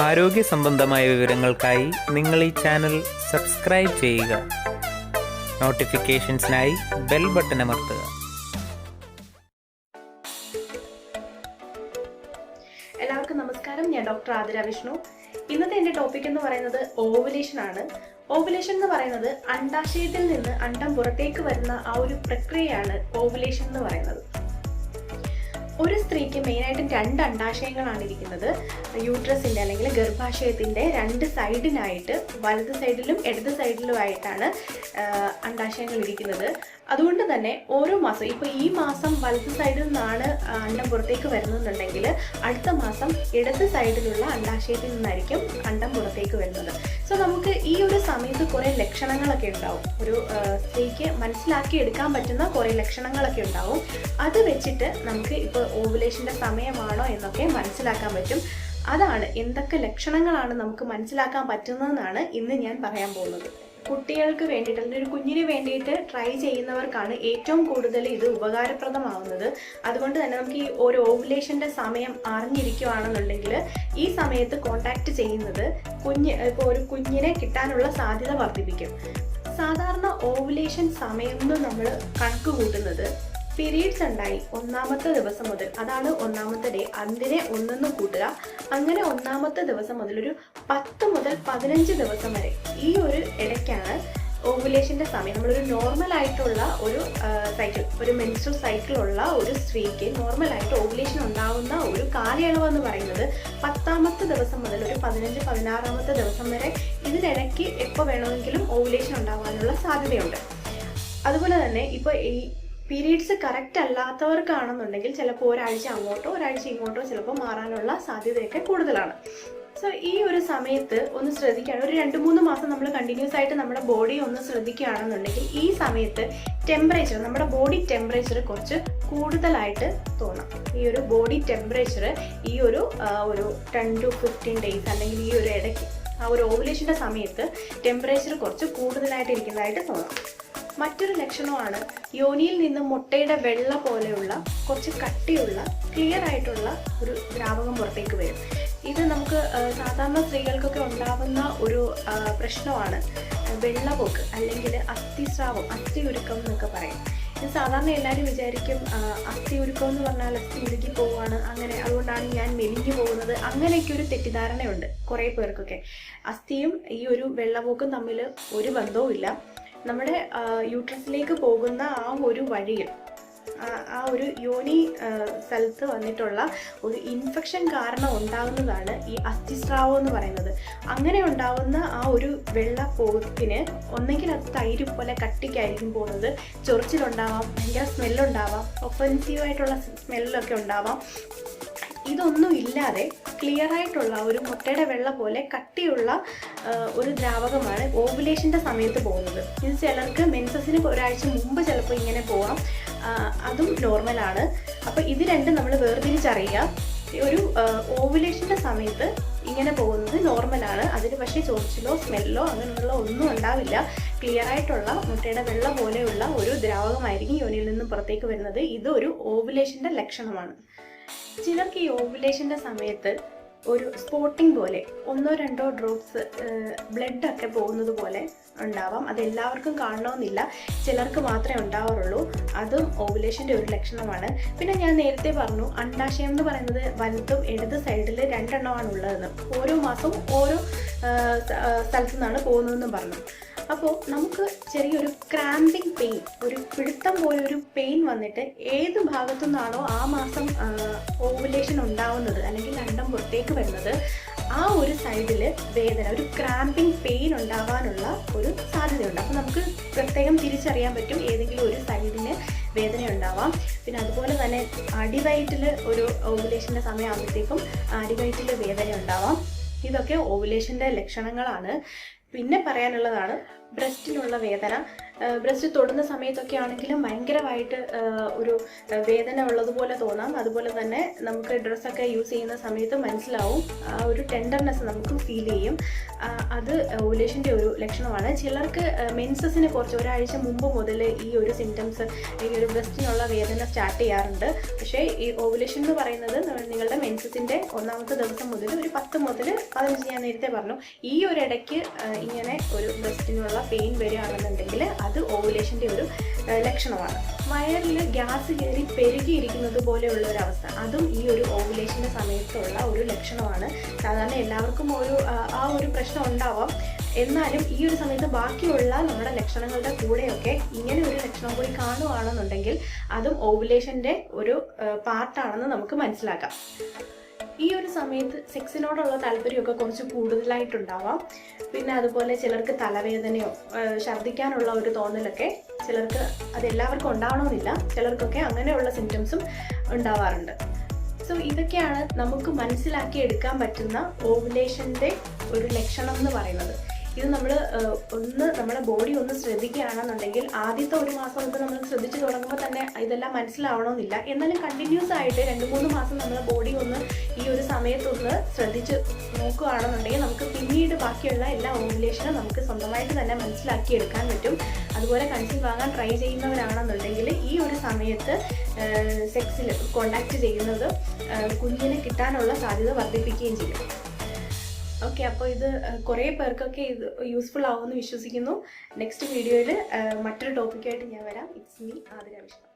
ആരോഗ്യ സംബന്ധമായ വിവരങ്ങൾക്കായി നിങ്ങൾ ഈ ചാനൽ സബ്സ്ക്രൈബ് ചെയ്യുക. നോട്ടിഫിക്കേഷൻസിനായി ബെൽ ബട്ടൺ അമർത്തുക. എല്ലാവർക്കും നമസ്കാരം. ഞാൻ ഡോക്ടർ ആതിര വിഷ്ണു. ഇന്നത്തെ എൻ്റെ ടോപ്പിക് എന്ന് പറയുന്നത് ഓവുലേഷൻ ആണ്. ഓവുലേഷൻ എന്ന് പറയുന്നത് അണ്ഡാശയത്തിൽ നിന്ന് അണ്ഡം പുറത്തേക്ക് വരുന്ന ആ ഒരു പ്രക്രിയയാണ് ഓവുലേഷൻ എന്ന് പറയുന്നത്. ഒരു സ്ത്രീക്ക് മെയിനായിട്ടും 2 അണ്ഡാശയങ്ങളാണ് ഇരിക്കുന്നത്. യൂട്രസിൻ്റെ അല്ലെങ്കിൽ ഗർഭാശയത്തിൻ്റെ 2 സൈഡിനായിട്ട്, വലത് സൈഡിലും ഇടത് സൈഡിലുമായിട്ടാണ് അണ്ഡാശയങ്ങൾ ഇരിക്കുന്നത്. അതുകൊണ്ട് തന്നെ ഓരോ മാസം, ഇപ്പോൾ ഈ മാസം വലത് സൈഡിൽ നിന്നാണ് അണ്ഡം പുറത്തേക്ക് വരുന്നതെന്നുണ്ടെങ്കിൽ അടുത്ത മാസം ഇടത് സൈഡിലുള്ള അണ്ഡാശയത്തിൽ നിന്നായിരിക്കും അണ്ഡം പുറത്തേക്ക് വരുന്നത്. സോ നമുക്ക് ഈ ഒരു സമയത്ത് കുറേ ലക്ഷണങ്ങളൊക്കെ ഉണ്ടാവും. ഒരു സ്ത്രീക്ക് മനസ്സിലാക്കി എടുക്കാൻ പറ്റുന്ന കുറേ ലക്ഷണങ്ങളൊക്കെ ഉണ്ടാവും. അത് വെച്ചിട്ട് നമുക്ക് ഇപ്പോൾ ഓവുലേഷൻ്റെ സമയമാണോ എന്നൊക്കെ മനസ്സിലാക്കാൻ പറ്റും. അതാണ് എന്തൊക്കെ ലക്ഷണങ്ങളാണ് നമുക്ക് മനസ്സിലാക്കാൻ പറ്റുന്നതെന്നാണ് ഇന്ന് ഞാൻ പറയാൻ പോകുന്നത്. കുട്ടികൾക്ക് വേണ്ടിയിട്ട്, അല്ലെങ്കിൽ ഒരു കുഞ്ഞിന് വേണ്ടിയിട്ട് ട്രൈ ചെയ്യുന്നവർക്കാണ് ഏറ്റവും കൂടുതൽ ഇത് ഉപകാരപ്രദമാവുന്നത്. അതുകൊണ്ട് തന്നെ നമുക്ക് ഈ ഒരു ഓവുലേഷൻ്റെ സമയം അറിഞ്ഞിരിക്കുകയാണെന്നുണ്ടെങ്കിൽ ഈ സമയത്ത് കോൺടാക്റ്റ് ചെയ്യുന്നത് ഇപ്പോൾ ഒരു കുഞ്ഞിനെ കിട്ടാനുള്ള സാധ്യത വർദ്ധിപ്പിക്കും. സാധാരണ ഓവുലേഷൻ സമയം എന്ന് നമ്മൾ കണക്ക് കൂട്ടുന്നത് പീരീഡ്സ് ഉണ്ടായി 1ാമത്തെ ദിവസം മുതൽ, അതാണ് 1ാമത്തെ ഡേ, അതിനെ 1 കൂട്ടുക. അങ്ങനെ 1ാമത്തെ ദിവസം മുതൽ ഒരു 10 മുതൽ 15 ദിവസം വരെ ഈ ഒരു ഇടയ്ക്കാണ് ഓവുലേഷൻ്റെ സമയം. നമ്മളൊരു നോർമലായിട്ടുള്ള ഒരു സൈക്കിൾ, ഒരു മെൻസ്ട്രൽ സൈക്കിളുള്ള ഒരു സ്ത്രീക്ക് നോർമലായിട്ട് ഓവുലേഷൻ ഉണ്ടാകുന്ന ഒരു കാലയളവ് എന്ന് പറയുന്നത് 10ാമത്തെ ദിവസം മുതൽ ഒരു 15-16ാമത്തെ ദിവസം വരെ. ഇതിനിടയ്ക്ക് എപ്പോൾ വേണമെങ്കിലും ഓവുലേഷൻ ഉണ്ടാകാനുള്ള സാധ്യതയുണ്ട്. അതുപോലെ തന്നെ ഇപ്പോൾ ഈ പീരീഡ്സ് കറക്റ്റ് അല്ലാത്തവർക്കാണെന്നുണ്ടെങ്കിൽ ചിലപ്പോൾ ഒരാഴ്ച അങ്ങോട്ടോ ഒരാഴ്ച ഇങ്ങോട്ടോ ചിലപ്പോൾ മാറാനുള്ള സാധ്യതയൊക്കെ കൂടുതലാണ്. സോ ഈ ഒരു സമയത്ത് ഒന്ന് ശ്രദ്ധിക്കുകയാണ്. ഒരു 2-3 മാസം നമ്മൾ കണ്ടിന്യൂസ് ആയിട്ട് നമ്മുടെ ബോഡി ഒന്ന് ശ്രദ്ധിക്കുകയാണെന്നുണ്ടെങ്കിൽ ഈ സമയത്ത് ടെമ്പറേച്ചർ, നമ്മുടെ ബോഡി ടെമ്പറേച്ചർ കുറച്ച് കൂടുതലായിട്ട് തോന്നാം. ഈ ഒരു ബോഡി ടെമ്പറേച്ചർ ഈ ഒരു 10 to 15 ഡേയ്സ് അല്ലെങ്കിൽ ഈ ഒരു ഇടയ്ക്ക്, ആ ഒരു ഓവുലേഷൻ്റെ സമയത്ത് ടെമ്പറേച്ചർ കുറച്ച് കൂടുതലായിട്ട് ഇരിക്കുന്നതായിട്ട് തോന്നാം. മറ്റൊരു ലക്ഷണമാണ് യോനിയിൽ നിന്ന് മുട്ടയുടെ വെള്ള പോലെയുള്ള കുറച്ച് കട്ടിയുള്ള ക്ലിയർ ആയിട്ടുള്ള ഒരു ദ്രാവകം പുറത്തേക്ക് വരും. ഇത് നമുക്ക് സാധാരണ സ്ത്രീകൾക്കൊക്കെ ഉണ്ടാകുന്ന ഒരു പ്രശ്നമാണ് വെള്ളപോക്ക് അല്ലെങ്കിൽ അസ്ഥിസ്രാവം, അസ്ഥി ഉരുക്കം എന്നൊക്കെ പറയും. ഇത് സാധാരണ എല്ലാവരും വിചാരിക്കും അസ്ഥി ഉരുക്കം എന്ന് പറഞ്ഞാൽ അസ്ഥി ഉരുക്കി പോവുകയാണ്, അങ്ങനെ അതുകൊണ്ടാണ് ഞാൻ മെലിഞ്ഞു പോകുന്നത്, അങ്ങനെയൊക്കെ ഒരു തെറ്റിദ്ധാരണയുണ്ട് കുറേ പേർക്കൊക്കെ. അസ്ഥിയും ഈ ഒരു വെള്ളപോക്കും തമ്മിൽ ഒരു ബന്ധവും ഇല്ല. നമ്മുടെ യൂട്രസിലേക്ക് പോകുന്ന ആ ഒരു വഴിയിൽ, ആ ഒരു യോനി സ്ഥലത്ത് വന്നിട്ടുള്ള ഒരു ഇൻഫെക്ഷൻ കാരണം ഉണ്ടാകുന്നതാണ് ഈ അസ്ഥിസ്രാവം എന്ന് പറയുന്നത്. അങ്ങനെ ഉണ്ടാകുന്ന ആ ഒരു വെള്ളപ്പോക്കിന് ഒന്നെങ്കിൽ അത് തൈര് പോലെ കട്ടിക്കായിരിക്കും പോകുന്നത്, ചൊറിച്ചിലുണ്ടാവാം, ഭയങ്കര സ്മെല്ലുണ്ടാവാം, ഒഫൻസീവായിട്ടുള്ള സ്മെല്ലൊക്കെ ഉണ്ടാവാം. ഇതൊന്നും ഇല്ലാതെ ക്ലിയർ ആയിട്ടുള്ള ഒരു മുട്ടയുടെ വെള്ള പോലെ കട്ടിയുള്ള ഒരു ദ്രാവകമാണ് ഓവുലേഷൻ്റെ സമയത്ത് പോകുന്നത്. ഇത് ചിലർക്ക് മെൻസസിന് ഒരാഴ്ച മുമ്പ് ചിലപ്പോൾ ഇങ്ങനെ പോകാം, അതും നോർമലാണ്. അപ്പോൾ ഇത് രണ്ടും നമ്മൾ വേർതിരിച്ചറിയുക. ഒരു ഓവുലേഷൻ്റെ സമയത്ത് ഇങ്ങനെ പോകുന്നത് നോർമലാണ്. അതിന് പക്ഷേ ചൊറിച്ചിലോ സ്മെല്ലോ അങ്ങനെയുള്ള ഒന്നും ഉണ്ടാവില്ല. ക്ലിയർ ആയിട്ടുള്ള മുട്ടയുടെ വെള്ള പോലെയുള്ള ഒരു ദ്രാവകമായിരിക്കും യോനിയിൽ നിന്ന് പുറത്തേക്ക് വരുന്നത്. ഇത് ഒരു ഓവുലേഷൻ്റെ ലക്ഷണമാണ്. ചിലർക്ക് ഈ ഓവുലേഷൻ്റെ സമയത്ത് ഒരു സ്പോട്ടിംഗ് പോലെ 1-2 ഡ്രോപ്സ് ബ്ലഡൊക്കെ പോകുന്നത് പോലെ ഉണ്ടാവാം. അതെല്ലാവർക്കും കാണണമെന്നില്ല, ചിലർക്ക് മാത്രമേ ഉണ്ടാവാറുള്ളൂ. അതും ഓവുലേഷൻ്റെ ഒരു ലക്ഷണമാണ്. പിന്നെ ഞാൻ നേരത്തെ പറഞ്ഞു അണ്ഡാശയം എന്ന് പറയുന്നത് വലതും ഇടത് സൈഡിൽ 2 എണ്ണമാണ് ഉള്ളതെന്ന്. ഓരോ മാസവും ഓരോ സ്ഥലത്തു നിന്നാണ് പോകുന്നതെന്ന് പറഞ്ഞു. അപ്പോൾ നമുക്ക് ചെറിയൊരു ക്രാമ്പിങ് പെയിൻ, ഒരു പിടുത്തം പോലെ ഒരു പെയിൻ വന്നിട്ട് ഏത് ഭാഗത്തു നിന്നാണോ ആ മാസം ഓവുലേഷൻ ഉണ്ടാവുന്നത് അല്ലെങ്കിൽ അണ്ഡം പുറത്തേക്ക് വരുന്നത് ആ ഒരു സൈഡിൽ വേദന, ഒരു ക്രാമ്പിങ് പെയിൻ ഉണ്ടാകാനുള്ള ഒരു സാധ്യതയുണ്ട്. അപ്പോൾ നമുക്ക് പ്രത്യേകം തിരിച്ചറിയാൻ പറ്റും ഏതെങ്കിലും ഒരു സൈഡിന് വേദന ഉണ്ടാവാം. പിന്നെ അതുപോലെ തന്നെ അടിവയറ്റിൽ ഒരു ഓവുലേഷൻ്റെ സമയമാകുമ്പോഴത്തേക്കും അടിവയറ്റിൽ വേദന ഉണ്ടാവാം. ഇതൊക്കെ ഓവുലേഷൻ്റെ ലക്ഷണങ്ങളാണ്. പിന്നെ പറയാനുള്ളതാണ് ബ്രസ്റ്റിനുള്ള വേദന, ബ്രസ്റ്റ് തൊടുന്ന സമയത്തൊക്കെ ആണെങ്കിലും ഭയങ്കരമായിട്ട് ഒരു വേദന ഉള്ളതുപോലെ തോന്നാം. അതുപോലെ തന്നെ നമുക്ക് ഡ്രസ്സൊക്കെ യൂസ് ചെയ്യുന്ന സമയത്ത് മനസ്സിലാവും, ഒരു ടെൻഡർനെസ് നമുക്ക് ഫീൽ ചെയ്യും. അത് ഓവുലേഷൻ്റെ ഒരു ലക്ഷണമാണ്. ചിലർക്ക് മെൻസസിന് കുറച്ച് ഒരാഴ്ച മുമ്പ് മുതൽ ഈ ഒരു സിംറ്റംസ്, ഈ ഒരു ബ്രസ്റ്റിനുള്ള വേദന സ്റ്റാർട്ട് ചെയ്യാറുണ്ട്. പക്ഷേ ഈ ഓവുലേഷൻ എന്ന് പറയുന്നത് നിങ്ങളുടെ മെൻസസിൻ്റെ 1ാമത്തെ ദിവസം മുതൽ ഒരു 10 മുതൽ 15 ഞാൻ നേരത്തെ പറഞ്ഞു, ഈ ഒരു ഇടയ്ക്ക് ഇങ്ങനെ ഒരു ബ്രസ്റ്റിനുള്ള പെയിൻ വരികയാണെന്നുണ്ടെങ്കിൽ അത് ഓവുലേഷൻ്റെ ഒരു ലക്ഷണമാണ്. വയറിൽ ഗ്യാസ് കയറി പെരുകിയിരിക്കുന്നത് പോലെയുള്ള ഒരു അവസ്ഥ, അതും ഈ ഒരു ഓവുലേഷൻ്റെ സമയത്തുള്ള ഒരു ലക്ഷണമാണ്. സാധാരണ എല്ലാവർക്കും ആ ഒരു പ്രശ്നം ഉണ്ടാവാം. എന്നാലും ഈ ഒരു സമയത്ത് ബാക്കിയുള്ള നമ്മുടെ ലക്ഷണങ്ങളുടെ കൂടെയൊക്കെ ഇങ്ങനെ ഒരു ലക്ഷണം കൂടി കാണുകയാണെന്നുണ്ടെങ്കിൽ അതും ഓവുലേഷൻ്റെ ഒരു പാർട്ടാണെന്ന് നമുക്ക് മനസ്സിലാക്കാം. ഈ ഒരു സമയത്ത് സെക്സിനോടുള്ള താല്പര്യമൊക്കെ കുറച്ച് കൂടുതലായിട്ടുണ്ടാവാം. പിന്നെ അതുപോലെ ചിലർക്ക് തലവേദനയോ ഛർദ്ദിക്കാനുള്ള ഒരു തോന്നലൊക്കെ, ചിലർക്ക് അതെല്ലാവർക്കും ഉണ്ടാവണമെന്നില്ല, ചിലർക്കൊക്കെ അങ്ങനെയുള്ള സിംറ്റംസും ഉണ്ടാവാറുണ്ട്. സോ ഇതൊക്കെയാണ് നമുക്ക് മനസ്സിലാക്കി എടുക്കാൻ പറ്റുന്ന ഓവുലേഷൻ്റെ ഒരു ലക്ഷണം എന്ന് പറയുന്നത്. ഇത് നമ്മൾ നമ്മുടെ ബോഡി ഒന്ന് ശ്രദ്ധിക്കുകയാണെന്നുണ്ടെങ്കിൽ ആദ്യത്തെ 1 മാസമൊക്കെ നമ്മൾ ശ്രദ്ധിച്ച് തുടങ്ങുമ്പോൾ തന്നെ ഇതെല്ലാം മനസ്സിലാവണമെന്നില്ല. എന്നാലും കണ്ടിന്യൂസ് ആയിട്ട് 2-3 മാസം നമ്മുടെ ബോഡി ഒന്ന് ഈ ഒരു സമയത്തൊന്ന് ശ്രദ്ധിച്ച് നോക്കുകയാണെന്നുണ്ടെങ്കിൽ നമുക്ക് പിന്നീട് ബാക്കിയുള്ള എല്ലാ ഓവുലേഷനും നമുക്ക് സ്വന്തമായിട്ട് തന്നെ മനസ്സിലാക്കിയെടുക്കാൻ പറ്റും. അതുപോലെ കൺസീവ് ആകാൻ ട്രൈ ചെയ്യുന്നവരാണെന്നുണ്ടെങ്കിൽ ഈ ഒരു സമയത്ത് സെക്സിൽ കോണ്ടാക്ട് ചെയ്യുന്നത് കുഞ്ഞിന് കിട്ടാനുള്ള സാധ്യത വർദ്ധിപ്പിക്കുകയും ചെയ്യും. ഓക്കെ, അപ്പോൾ ഇത് കുറേ പേർക്കൊക്കെ ഇത് യൂസ്ഫുൾ ആവുമെന്ന് വിശ്വസിക്കുന്നു. നെക്സ്റ്റ് വീഡിയോയിൽ മറ്റൊരു ടോപ്പിക്കായിട്ട് ഞാൻ വരാം. It's me Athira Vishnu.